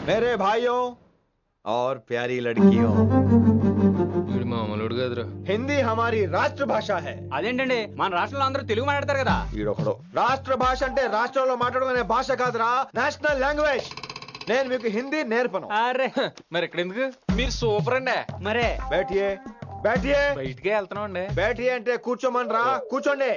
मेरे भाइयों और प्यारी लड़कियों, వీడు మామూలుడు కదరా. हिंदी हमारी राष्ट्रभाषा है. అదేంటండి మన రాష్ట్రంలో అందరూ తెలుగు మాట్లాడతారు కదా. ఈడొకడు రాష్ట్ర భాష అంటే రాష్ట్రంలో మాట్లాడుకునే భాష కాదురా, నేషనల్ లాంగ్వేజ్. నేను మీకు హిందీ నేర్పను. అరే మరి ఇక్కడ ఎందుకు? మీరు సూపర్ అండి. మరే బైఠియే బైఠియే బయటికే వెళ్తున్నాం అండి. బైఠియే అంటే కూర్చోమనరా, కూర్చోండి.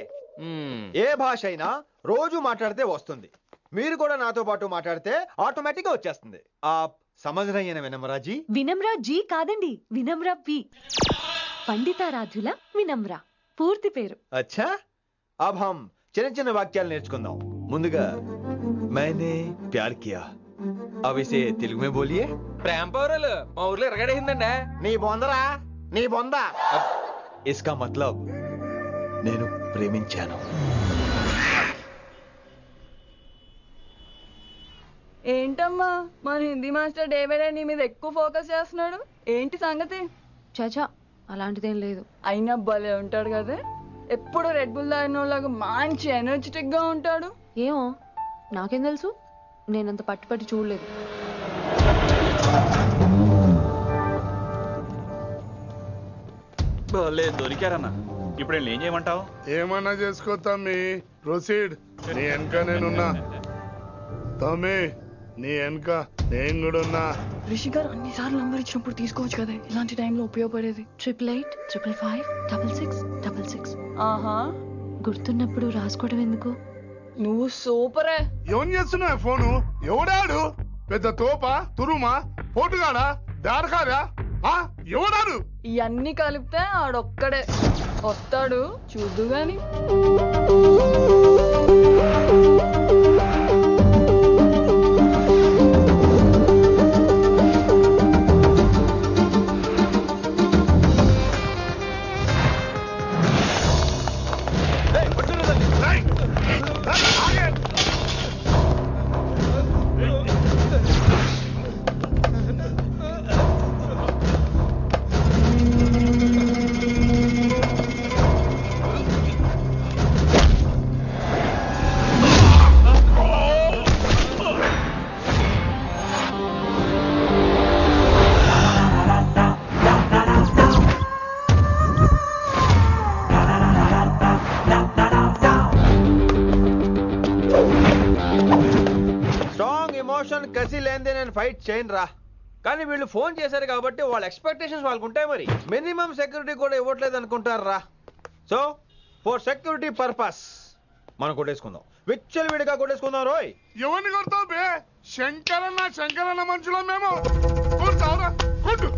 ఏ భాష అయినా రోజు మాట్లాడితే వస్తుంది. మీరు కూడా నాతో పాటు మాట్లాడితే ఆటోమేటిక్ గా వచ్చేస్తుంది. आप समझ रही हैं ना विनम्रा जी? వినమ్రా జీ కాదండి, వినమ్రా పి. పండితారాధ్యుల వినమ్రా పూర్తి పేరు. अच्छा अब हम చిన్న చిన్న వాక్యాలు నేర్చుకుందాం. ముందుగా मैंने प्यार किया. अब इसे తెలుగు में बोलिए. ప్రేమ పౌరాలు మా ఊర్లో ఎరగడేసిందండి. నీ బొందరా, నీ బొంద. इसका मतलब నేను ప్రేమించాను. ఏంటమ్మా మన Hindi master day by day నీ మీద ఎక్కువ ఫోకస్ చేస్తున్నాడు, ఏంటి సంగతి? చాచా అలాంటిదేం లేదు. అయినా భలే ఉంటాడు కదా, ఎప్పుడు రెడ్ బుల్ తాగినోళ్ళగా మంచి ఎనర్జెటిక్ గా ఉంటాడు. ఏమో నాకేం తెలుసు, నేనంత పట్టుపట్టి చూడలేదు. దొరికారన్నా. ఇప్పుడు ఏం చేయమంటావు? ఏమన్నా చేసుకో తమ్మి, ప్రొసీడ్. నీ వెనక నేనున్నా తమ్మి, నీ వెనక నేను కూడా ఉన్నా. రిషి గారు అన్నిసార్లు నంబర్ ఇచ్చినప్పుడు తీసుకోవచ్చు కదా, ఇలాంటి టైంలో ఉపయోగపడేది. 8885556666. ఆహా, గుర్తున్నప్పుడు రాసుకోవడం ఎందుకు? నువ్వు సూపరే. ఏం చేస్తున్నావు ఫోను? ఎవడాడు? పెద్ద తోపా, తురుమా, పోటుగాడా, దారకారా? ఎవడాడు? ఇవన్నీ కలిపితే ఆడొక్కడే వస్తాడు, చూద్దు గాని. కసి లేనిదే నేను ఫైట్ చేయను రా. కానీ వీళ్ళు ఫోన్ చేశారు కాబట్టి వాళ్ళ ఎక్స్పెక్టేషన్స్ వాళ్ళకు ఉంటాయి. మరి మినిమం సెక్యూరిటీ కూడా ఇవ్వట్లేదు అనుకుంటారు రా. సో ఫర్ సెక్యూరిటీ పర్పస్ మనం కొట్టేసుకుందాం, విచ్చలవిడిగా కొట్టేసుకుందాం. రోయ్ ఎవరిని కొడతావు బే? శంకరన్న మనుషులం మేము. కొడతావురా, కొట్టు.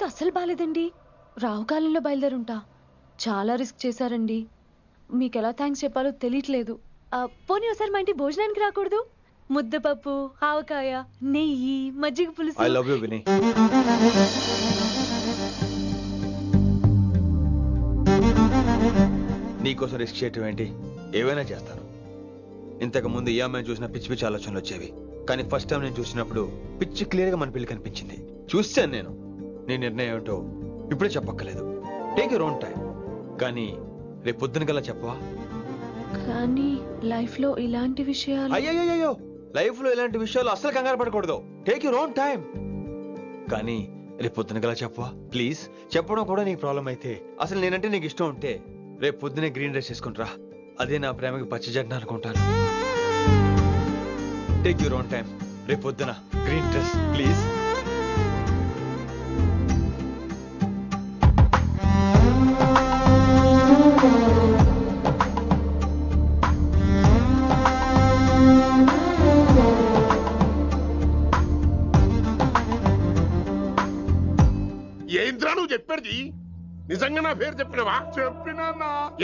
అస్సలు బాలేదండి. రావుకాలంలో బయలుదేరుంటా. చాలా రిస్క్ చేశారండి. మీకు ఎలా థ్యాంక్స్ చెప్పాలో తెలియట్లేదు. పోనీ ఒకసారి మా ఇంటి భోజనానికి రాకూడదు? ముద్దపప్పు, ఆవకాయ, నెయ్యి, మజ్జిగ పులుసు. ఐ లవ్ యూ విని. నీకోసం రిస్క్ చేయటం ఏంటి? ఏవైనా చేస్తాను. ఇంతకు ముందు ఈ అమ్మాయిని చూసిన పిచ్చి పిచ్చి ఆలోచనలు వచ్చేవి, కానీ ఫస్ట్ టైం నేను చూసినప్పుడు పిచ్చి క్లియర్ గా మన పెళ్లి కనిపించింది. చూశాను నేను. నీ నిర్ణయం ఏమిటో ఇప్పుడే చెప్పక్కర్లేదు. Take your own time. కానీ రేపు పొద్దున కల్లా చెప్పవా? కానీ లైఫ్ లో ఇలాంటి విషయాలు. అయ్యో, లైఫ్ లో ఇలాంటి విషయాలు అస్సలు కంగారు పడకూడదు. Take your own time. కానీ రేపు పొద్దున కల్లా చెప్పవా ప్లీజ్? చెప్పడం కూడా నీకు ప్రాబ్లం అయితే, అసలు నేనంటే నీకు ఇష్టం ఉంటే రేపు పొద్దునే గ్రీన్ డ్రెస్ చేసుకుంటారా. అదే నా ప్రేమకి పచ్చ జెండా అనుకుంటాను. Take your own time. రేపు పొద్దున గ్రీన్ డ్రెస్ ప్లీజ్. ఏంద్రా నువ్వు చెప్పేది? నిజంగా నా పేరు చెప్పినవా? చెప్పినా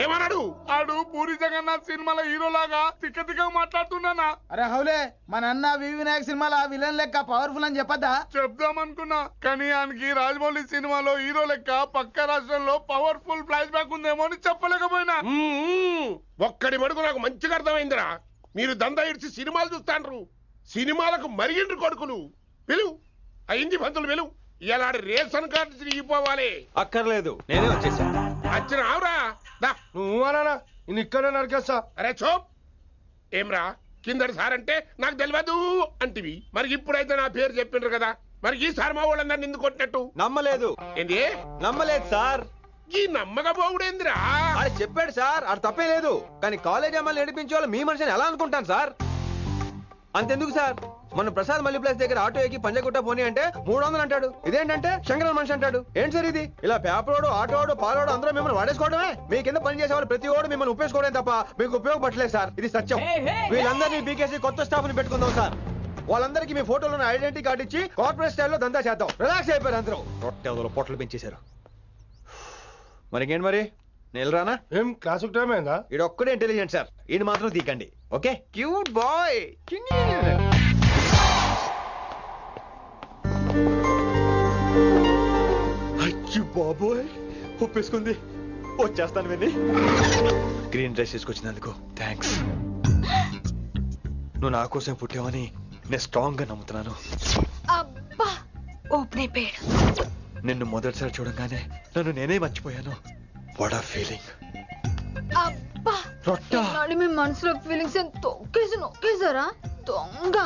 ఏమన్నాడు? ఆడు పూరి జగన్నాథ్ సినిమాలో హీరోలాగా తిక్క మాట్లాడుతున్నానా? అరే హౌలే, మన అన్న వినాయక్ సినిమాలో విలన్ లెక్క పవర్ఫుల్ అని చెప్పద్దా? చెప్దామనుకున్నా, కానీ ఆయనకి రాజమౌళి సినిమాలో హీరో లెక్క పక్క రాష్ట్రంలో పవర్ఫుల్ ఫ్లాష్ బ్యాక్ ఉందేమో అని చెప్పలేకపోయినా. ఒక్కడి మడుగు నాకు మంచిగా అర్థమైందిరా. మీరు దందా ఇడిచి సినిమాలు చూస్తాండ్రు. సినిమాలకు మరిగిండ్రు కొడుకులు. పిలువు, అయింది పంతులు పిలువు. ఇలా రేషన్ కార్డు తిరిగిపోవాలి. అక్కర్లేదు, నేనే వచ్చేసా. వచ్చిన ఆవురా. నువ్వు అనా నేను ఇక్కడే నరికేస్తా. అరే చోప్. ఏమ్రా, కిందటి సార్ అంటే నాకు తెలియదు అంటివి. మరి ఇప్పుడైతే నా పేరు చెప్పిండ్రు కదా, మరి ఈసారి మా వాళ్ళందరినీ ఎందుకు కొట్టినట్టు? నమ్మలేదు. ఏంది? నమ్మలేదు సార్. ఈ నమ్మకపోవుడేందిరా? ఆడు చెప్పాడు సార్, ఆడు తప్పే లేదు. కానీ కాలేజ్ అమ్మాయిలు నడిపించే వాళ్ళు మీ మనిషిని ఎలా అనుకుంటాను సార్? అంతెందుకు సార్, మన ప్రసాద్ మల్లి ప్లేస్ దగ్గర ఆటో ఎక్కి పంజగుట్ట పోనీ అంటే 300 అంటాడు. ఇదేంటంటే శంకరన్ మనిషి అంటాడు. ఏంటి సార్ ఇది? ఇలా పేపరోడు, ఆటోడు, పాలోడు అందరూ మిమ్మల్ని వాడేసుకోవడమే. మీ కింద పని చేసే వాళ్ళు ప్రతి ఓడు మిమ్మల్ని ఉపయోగించుకోవడం తప్ప మీకు ఉపయోగపడలేదు సార్. ఇది సత్యం. వీళ్ళందరినీ బీకేసి కొత్త స్టాఫ్ ని పెట్టుకుందాం సార్. వాళ్ళందరికీ మీ ఫోటోలో ఐడెంటిటీ కార్డు ఇచ్చి కార్పొరేట్ స్టైల్లో దందా చేద్దాం. రిలాక్స్ అయిపోయారు అందరూ. రొట్టె పొట్టలు పెంచేశారు. మరికేంటి మరి, నేను రానా? ఏం క్లాసుకు టైం అయిందా? ఈడు ఒక్కడే ఇంటెలిజెంట్ సార్, ఈయన మాత్రం తీకండి. Okay, cute boy. అయ్యో బాబోయ్, ఒప్పేసుకుంది. వచ్చేస్తాను విని. గ్రీన్ డ్రెస్ తీసుకొచ్చినందుకు థ్యాంక్స్. నువ్వు నా కోసం పుట్టావని నేను స్ట్రాంగ్ గా నమ్ముతున్నాను. అబ్బా, ఓపెన్ అయిపోయాడు. నిన్ను మొదటిసారి చూడంగానే నన్ను నేనే మర్చిపోయాను. వాట్ ఆ ఫీలింగ్. అబ్బా, రొట్టె. ఈనాడు మీ మనసులో ఫీలింగ్స్ తొక్కేసి నొక్కేసారా దొంగ?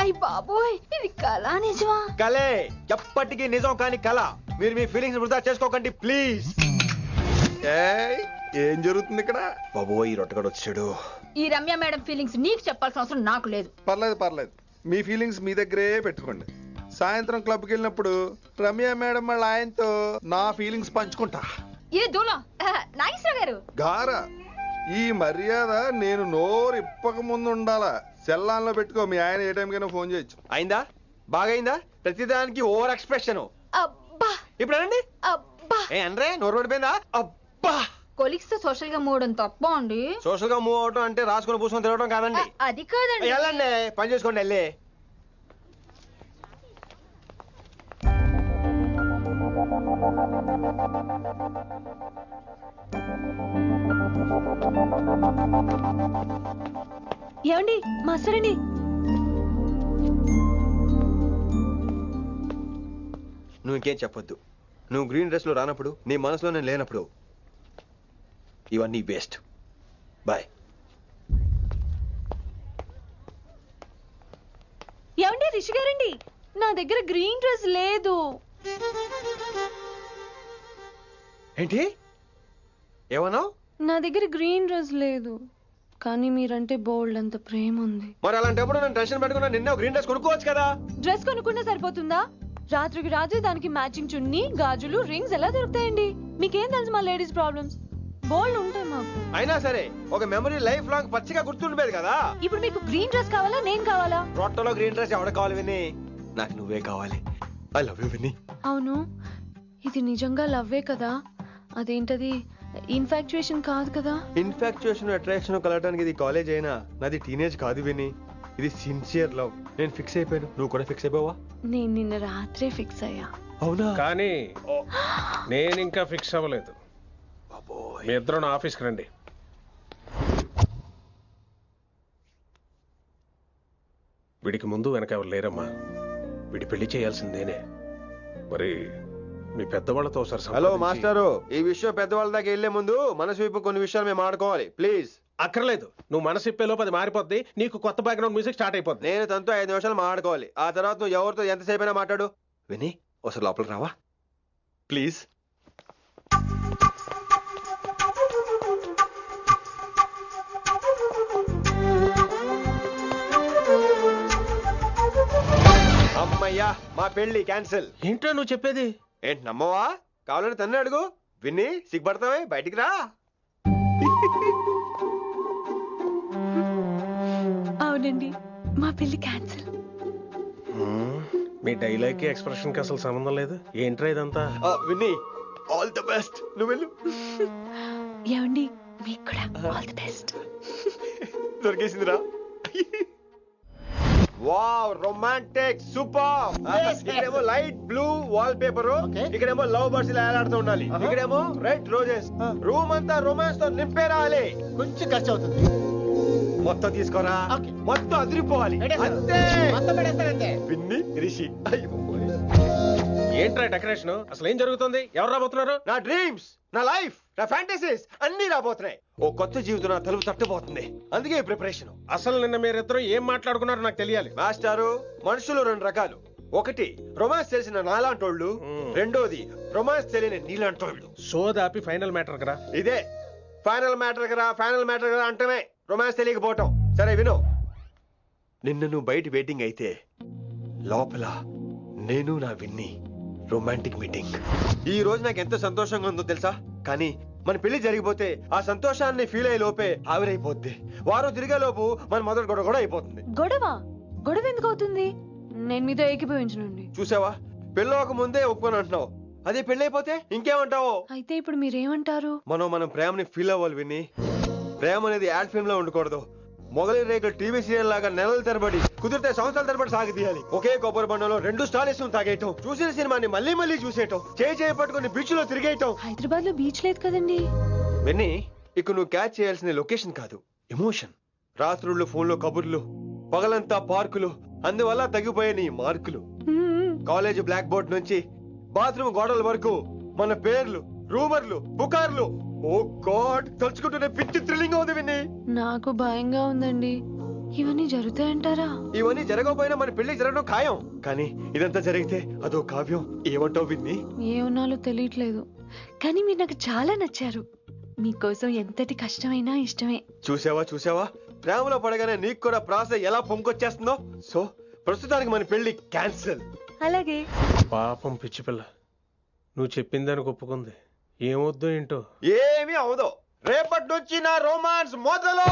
అయ్యి బాబోయ్, ఇది కళ నిజమా? కలే, ఎప్పటికీ నిజం కాని కళ. మీరు మీ ఫీలింగ్స్ వృధా చేసుకోకండి ప్లీజ్. ఏం జరుగుతుంది ఇక్కడ? బాబోయ్, రొట్టెగాడు వచ్చాడు. ఈ రమ్య మేడం ఫీలింగ్స్ నీకు చెప్పాల్సిన అవసరం నాకు లేదు. పర్లేదు, మీ ఫీలింగ్స్ మీ దగ్గరే పెట్టుకోండి. సాయంత్రం క్లబ్కి వెళ్ళినప్పుడు రమ్య మేడం వాళ్ళ ఆయనతో నా ఫీలింగ్స్ పంచుకుంటా. ఏ దూలం నాగేశ్వర గారు గారా, ఈ మర్యాద నేను నోరు ఇప్పక ముందు ఉండాలా. సెల్లాన్లో పెట్టుకో, మీ ఆయన ఏ టైం కైనా ఫోన్ చేయొచ్చు. అయిందా? బాగైందా? ప్రతిదానికి ఓవర్ ఎక్స్ప్రెషన్. అబ్బా ఇప్పుడు అనండి. అబ్బా, ఏ అనరే, నోరు పడిపోయిందా? అబ్బా. కొలిక్స్ తో సోషల్ గా మూవడం తప్ప అండి. సోషల్ గా మూవ్ అవటం అంటే రాసుకుని పూసుకొని తిరగడం కాదండి. అది కాదండి. వెళ్ళండి, పని చేసుకోండి. వెళ్ళి ఏమండి, మాస్టరండి. నువ్వు ఇంకేం చెప్పొద్దు. నువ్వు గ్రీన్ డ్రెస్ లో రానప్పుడు, నీ మనసులో నేను లేనప్పుడు ఇవన్నీ వేస్ట్. బాయ్. ఏమండి, రిషి గారండి, నా దగ్గర గ్రీన్ డ్రెస్ లేదు. ఏంటి ఏమన్నావు? నా దగ్గర గ్రీన్ డ్రెస్ లేదు, కానీ మీరంటే బోల్డ్ అంత ప్రేమ ఉంది. మరి అలాంటప్పుడు నేను టెన్షన్ పెట్టుకున్నా, నిన్నే గ్రీన్ డ్రెస్ కొనుక్కోవచ్చు కదా. డ్రెస్ కొనుక్కుంటే సరిపోతుందా? రాత్రికి రాజు దానికి మ్యాచింగ్ చున్నీ, గాజులు, రింగ్స్ ఎలా దొరుకుతాయండి? మీకేం తెలుసు మా లేడీస్ ప్రాబ్లమ్స్? బోల్డ్ ఉంటాయి మాకు. అయినా సరే ఒక మెమరీ లైఫ్ లాంగ్ పచ్చిగా గుర్తుండిపోయేది కదా. ఇప్పుడు మీకు గ్రీన్ డ్రెస్ కావాలా, నేను కావాలా? రొట్టెలో గ్రీన్ డ్రెస్ ఎవడ కావాలి విని? నాకు నువ్వే కావాలి. ఐ లవ్ యూ విని. అవును, ఇది నిజంగా లవ్వే కదా? అదేంటది ఇన్ఫాక్చుయేషన్ కాదు కదా? ఇన్ఫాక్చుయేషన్ అట్రాక్షన్ కలగడానికి ఇది కాలేజ్ అయినా నాది టీనేజ్ కాదు విని. ఇది సిన్సియర్ లవ్. నేను ఫిక్స్ అయిపోయాను. నువ్వు కూడా ఫిక్స్ అయిపోవా? నేను నిన్న రాత్రే ఫిక్స్ అయ్యా. అవునా? కానీ నేను ఇంకా ఫిక్స్ అవ్వలేదు. మీ ఇద్దరు నా ఆఫీస్కి రండి. వీడికి ముందు వెనక ఎవరు లేరమ్మా. వీడి పెళ్లి చేయాల్సిందేనే. మరి మీ పెద్దవాళ్ళతో ఒకసారి హలో సంప్రదించి- మాస్టారు, ఈ విషయం పెద్దవాళ్ళ దాకా వెళ్లే ముందు మనసు వైపు కొన్ని విషయాలు మేము ఆడుకోవాలి ప్లీజ్. అక్కర్లేదు. నువ్వు మనసు ఇప్పేలోపు అది మారిపోద్ది. నీకు కొత్త బ్యాక్గ్రౌండ్ మ్యూజిక్ స్టార్ట్ అయిపోద్ది. నేను తనతో 5 నిమిషాలు మాట్లాడుకోవాలి. ఆ తర్వాత నువ్వు ఎవరితో ఎంతసేపు అయినా మాట్లాడు. విని ఒకసారి లోపలికి రావా ప్లీజ్? అమ్మయ్యా, మా పెళ్లి క్యాన్సిల్. ఏంటో నువ్వు చెప్పేది? ఏంటి నమ్మవా? కావాలని తన్నే అడుగు. విన్ని సిగ్గుపడతావే, బయటికి రా. అవునండి, మా పెళ్లి క్యాన్సిల్. మీ డైలాగ్ కి ఎక్స్ప్రెషన్ కి అసలు సంబంధం లేదు. ఏంట్రా ఇదంతా? విన్ని ఆల్ ది బెస్ట్. నువ్వు వెళ్ళు. ఏమండి, మీకు కూడా ఆల్ ది బెస్ట్. దొరికేసిందిరా. Wow, romantic, super. ఇక్కడేమో లైట్ బ్లూ వాల్ పేపర్, ఇక్కడేమో లవ్ బర్డ్స్ ఇలా ఏలాడుతూ ఉండాలి, ఇక్కడేమో రెడ్ రోజెస్. రూమ్ అంతా రొమాన్స్ తో నింపే రావాలి. కొంచెం ఖర్చు అవుతుంది. మొత్తం తీసుకోరా. మొత్తం అదిరిపోవాలి అంతే. విన్ని రిషి. ఏంట్రా డెకరేషన్? అసలు ఏం జరుగుతుంది? ఎవరు రాబోతున్నారు? నా డ్రీమ్స్, నా లైఫ్, నా ఫ్యాంటసీస్ అన్ని రాబోతున్నాయి. ఓ కొత్త జీవితం నా తలుపు తట్టబోతుంది. అందుకే ప్రిపరేషన్. అసలు నిన్న మీరిద్దరు ఏం మాట్లాడుకున్నారో నాకు తెలియాలి. మాస్టారు, మనుషులు 2 రకాలు. ఒకటి రొమాన్స్ తెలిసిన నాలాంటోళ్ళు, రెండోది రొమాన్స్ తెలియని నీలాంటోళ్ళు. సోదాపి ఫైనల్ మ్యాటర్ కదా. ఇదే ఫైనల్ మ్యాటర్ కదా. ఫైనల్ మ్యాటర్ కదా అంటమే రొమాన్స్ తెలియకపోవటం. సరే విను, నిన్న నువ్వు బయట వెయిటింగ్ అయితే లోపల నేను నా విన్ని రొమాంటిక్ మీటింగ్. ఈ రోజు నాకు ఎంత సంతోషంగా ఉందో తెలుసా? కానీ మన పెళ్లి జరిగిపోతే ఆ సంతోషాన్ని ఫీల్ అయ్యే లోపే ఆవిరైపోద్ది. వారం తిరిగే లోపు మన మొదటి గొడవ కూడా అయిపోతుంది. గొడవ ఎందుకు అవుతుంది? నేను మీతో ఏకీభవించనండి. చూసావా, పెళ్ళవక ముందే ఒప్పుకొని అంటున్నావు. అదే పెళ్ళైపోతే ఇంకేమంటావు? అయితే ఇప్పుడు మీరేమంటారు? మనం ప్రేమని ఫీల్ అవ్వాలి విని. ప్రేమ అనేది యాడ్ ఫిల్మ్ లో ఉండకూడదు. మొగలి రేకులు టీవీ సీరియల్ లాగా నెలల తరబడి, కుదిరితే సంవత్సరాల తరబడి సాగి తీయాలి. ఒకే కొబ్బరి బండలో 2 స్టాలిస్ తాగేయటం, చూసిన సినిమాని మళ్ళీ మళ్ళీ చూసేయటం, చేయి పట్టుకుని బీచ్ లో తిరిగేయటం. హైదరాబాద్ లో బీచ్ లేదు కదండి. విన్ని, ఇక నువ్వు క్యాచ్ చేయాల్సిన లొకేషన్ కాదు, ఎమోషన్. రాత్రుళ్ళు ఫోన్లో కబుర్లు, పగలంతా పార్కులు, అందువల్ల తగ్గిపోయే నీ మార్కులు. కాలేజ్ బ్లాక్ బోర్డ్ నుంచి బాత్రూమ్ గోడల వరకు మన పేర్లు, రూమర్లు, పుకార్లు. ఓ గాడ్, తలుచుకుంటూనే పిచ్చి థ్రిల్లింగ్ అవుతుంది విన్ని. నాకు భయంగా ఉందండి. ఇవన్నీ జరుగుతాయంటారా? ఇవన్నీ జరగకపోయినా మన పెళ్లి జరగడం ఖాయం. కానీ ఇదంతా జరిగితే అదో కావ్యం. ఏమంటావు విన్ని? ఏమన్నాలో తెలియట్లేదు, కానీ మీరు నాకు చాలా నచ్చారు. మీకోసం ఎంతటి కష్టమైనా ఇష్టమే. చూసావా, ప్రేమలో పడగానే నీకు కూడా ప్రాస ఎలా పొంకొచ్చేస్తుందో. సో ప్రస్తుతానికి మన పెళ్లి క్యాన్సిల్. అలాగే. పాపం పిచ్చి పిల్ల, నువ్వు చెప్పిందానికి ఒప్పుకుంది. ఏమొద్దు ఏంటో. ఏమీ అవదో. రేపటి నుంచి నా రొమాన్స్ మొదలు.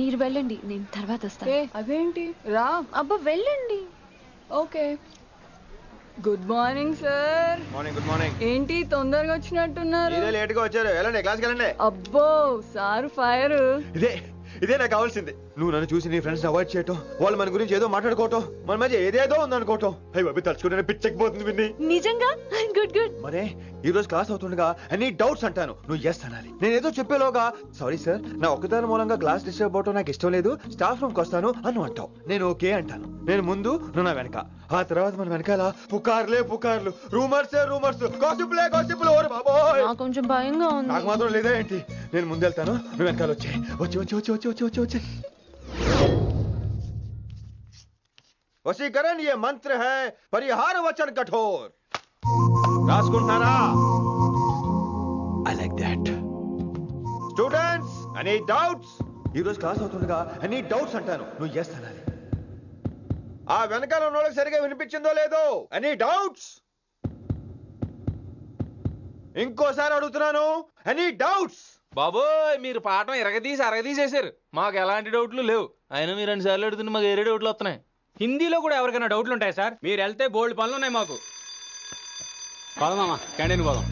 మీరు వెళ్ళండి, నేను తర్వాత వస్తాను. అదేంటి రా. అబ్బా వెళ్ళండి. Okay. Good morning sir. Morning. Good morning. ఏంటి తొందరగా వచ్చినట్టున్నారు? ఇదే లేట్ గా వచ్చారు. వెళ్ళండి, క్లాస్కి వెళ్ళండి. అబ్బో సార్ ఫైర్. ఇదే నాకు కావాల్సింది. నువ్వు నన్ను చూసి నీ ఫ్రెండ్స్ అవాయిడ్ చేయటం, వాళ్ళు మన గురించి ఏదో మాట్లాడుకోవటం, మన మధ్య ఏదేదో ఉందనుకోవటం. అయ్యి బాబు, తలుచుకుంటే పిచ్చెక్కిపోతుంది విన్ని. నిజంగా గుడ్. మరే ఈ రోజు క్లాస్ అవుతుండగా అన్ని డౌట్స్ అంటాను, నువ్వు ఎస్ అనాలి. నేను ఏదో చెప్పేలోగా సారీ సార్, నా ఒక్కదాని మూలంగా క్లాస్ డిస్టర్బ్ అవటం నాకు ఇష్టం లేదు, స్టాఫ్ రూమ్ కి వస్తాను అని అంటావు. నేను ఓకే అంటాను. నేను ముందు, నువ్వు నా వెనక. ఆ తర్వాత మన వెనకాల పుకార్లు, రూమర్స్, గాసిప్లే. ఓరి బాబోయ్, నాకు కొంచెం భయంగా ఉంది. నాకు మాత్రం లేదా ఏంటి? నేను ముందు వెళ్తాను, నువ్వు వెనకాల వచ్చే. వచ్చి వశీకరణ ये मंत्र है, परिहार वचन कठोर. రాసుకుంటున్నారా? I like that. Students, any doubts? ఈ రోజు క్లాస్ అవుతుండగా any doubts అంటాను, నువ్వు yes అనాలి. ఆ వెనకాల ఉన్న వాళ్ళకి సరిగా వినిపించిందో లేదో? any doubts? ఇంకోసారి అడుగుతున్నాను, ఎనీ డౌట్స్? బాబోయ్ మీరు పాఠం అరగదీసేశారు. మాకు ఎలాంటి డౌట్లు లేవు. అయినా మీరు 2 సార్లు అడుగుతుంటే మాకు ఏరే డౌట్లు వస్తున్నాయి. హిందీలో కూడా ఎవరికైనా డౌట్లు ఉంటాయి సార్? మీరు వెళ్తే బోల్డ్ పనులు ఉన్నాయి మాకు. పోదామా క్యాంటీన్ పోదాం.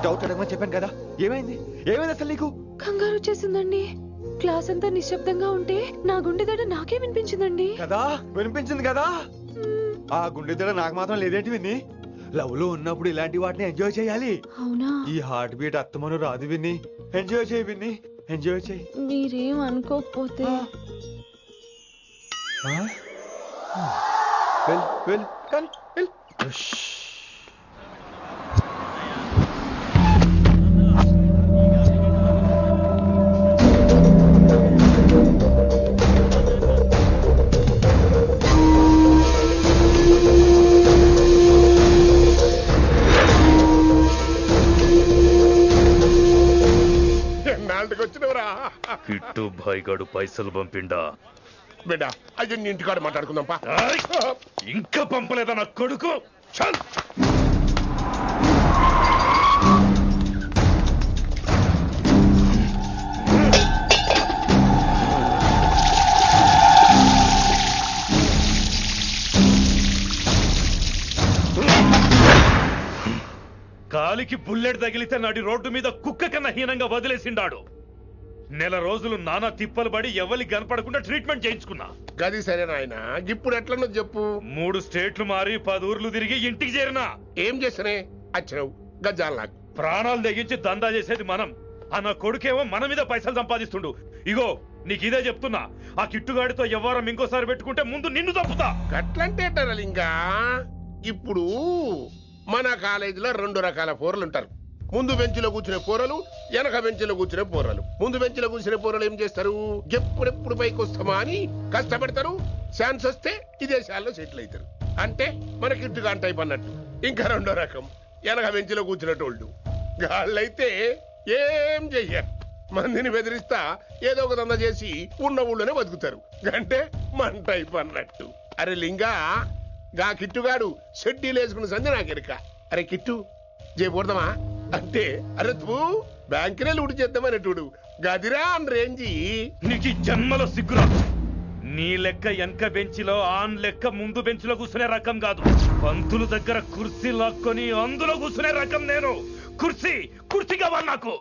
డౌట్ అడగమని చెప్పాను కదా, ఏమైంది అసలు నీకు? కంగారు వచ్చేసిందండి. క్లాస్ అంతా నిశ్శబ్దంగా ఉంటే నా గుండె దడ నాకే వినిపించిందండి. కదా వినిపించింది కదా. ఆ గుండె దడ నాకు మాత్రం లేదేంటి విన్ని? లవ్ లో ఉన్నప్పుడు ఇలాంటి వాటిని ఎంజాయ్ చేయాలి. అవునా? ఈ హార్ట్ బీట్ అత్తమను రాదు విన్ని. ఎంజాయ్ చేయి విన్ని, ఎంజాయ్ చేయి. మీరేం అనుకోకపోతే వెల్ ఎన్నాళ్ళకి వచ్చినవరా? కిట్టు భాయ్గాడు పైసలు పంపిండా? బిడ్డ అయ్యో నీ ఇంటికాడ మాట్లాడుకుందాంపా. ఇంకా పంపలేదా నా కొడుకు? చల్ కాలికి బుల్లెట్ తగిలితే నాటి రోడ్డు మీద కుక్క కన్నా హీనంగా వదిలేసిండాడు. నెల రోజులు నానా తిప్పలు పడి ఎవరికి కనపడకుండా ట్రీట్మెంట్ చేయించుకున్నా. గది సరే నాయన, ఇప్పుడు ఎట్లనో చెప్పు. 3 స్టేట్లు మారి 10 ఊర్లు తిరిగి ఇంటికి చేరినా. ఏం చేసినే వచ్చినావు గజ్జాలు నాకు. ప్రాణాలు తెగించి దందా చేసేది మనం. ఆ నా కొడుకేమో మన మీద పైసలు సంపాదిస్తుండు. ఇగో నీకు ఇదే చెప్తున్నా, ఆ కిట్టుగాడితో ఎవరం ఇంకోసారి పెట్టుకుంటే ముందు నిన్ను తప్పుతా. గట్లంటే ఇంకా ఇప్పుడు మన కాలేజీలో 2 రకాల పోరలు ఉంటారు. ముందు బెంచ్లో కూర్చునే పోరలు, వెనక బెంచ్లో కూర్చునే పోరలు. ముందు బెంచ్లో కూర్చునే పోరలు ఏం చేస్తారు? ఎప్పుడెప్పుడు పైకి వస్తామా అని కష్టపడతారు. ఛాన్స్ వస్తే విదేశాల్లో సెటిల్ అవుతారు. అంటే మన కిట్టుగా టైప్ అన్నట్టు. ఇంకా 2వ రకం వెనక బెంచ్లో కూర్చునేటోళ్ళు. వాళ్ళైతే ఏం చెయ్యరు, మందిని బెదిరిస్తా ఏదో ఒక దంద చేసి ఉన్న ఊళ్ళోనే బతుకుతారు. అంటే మన టైప్ అన్నట్టు. అరే లింగా, గా కిట్టుగాడు షెడ్డీలు వేసుకున్న సంధి నాకెరక. అరే కిట్టు చేయకూడదామా అంటే, అరే తూ బ్యాంకునే లూటు చేద్దామనేటుడు గదిరా అని రేంజి. నీకు జన్మలో సిగ్గురా. నీ లెక్క వెనక బెంచిలో ఆన్ లెక్క ముందు బెంచ్లో కూర్చునే రకం కాదు. పంతులు దగ్గర కుర్చీ లాక్కొని అందులో కూర్చునే రకం నేను. కుర్చీ కావాలి నాకు.